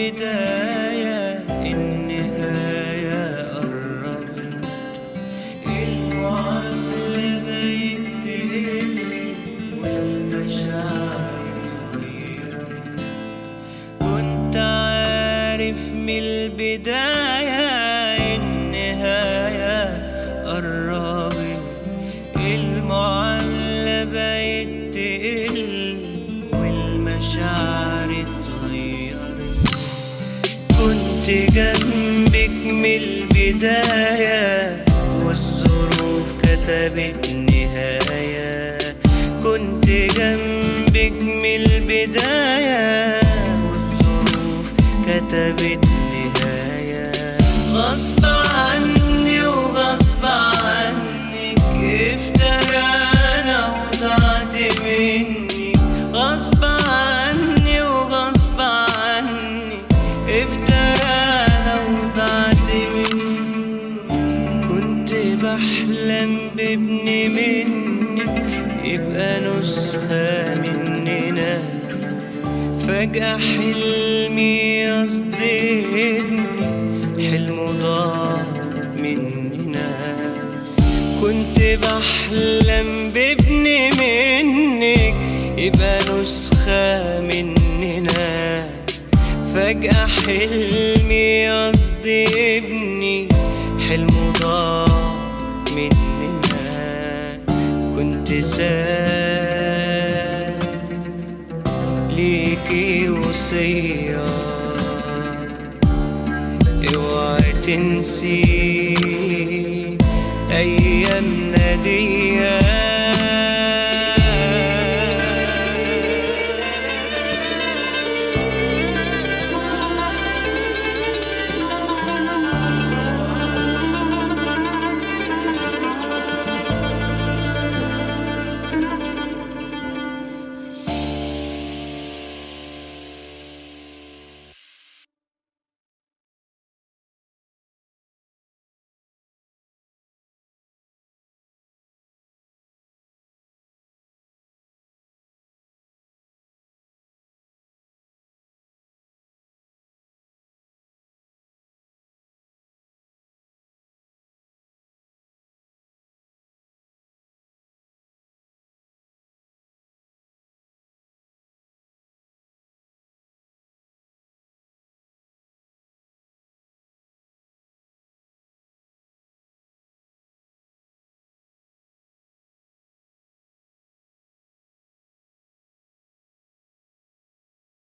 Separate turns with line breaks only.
البداية النهاية قربت، المعاملة بتقل والمشاعر اتغيرت. كنت عارف من البداية النهاية قربت، المعاملة بقت تقل والمشاعر اتغيرت. كنت جنبك من البداية والظروف كتبت نهاية. كنت جنبك من البداية والظروف كتبت نهاية. غصب عني وغصب عنك افترانا وضعت مني. غصب عني وغصب عني افترانا وضعت مني. كنت بحلم بابن منك يبقى نسخة مننا، فجأة حلمي يصدمني، حلمه ضاع مننا. كنت بحلم بابن منك يبقى نسخة مننا، فجأة حلمي يصدمني، حلمه ضاع مننا. كنت ساب ليكي وصية، اوعي تنسي ايامنا دي.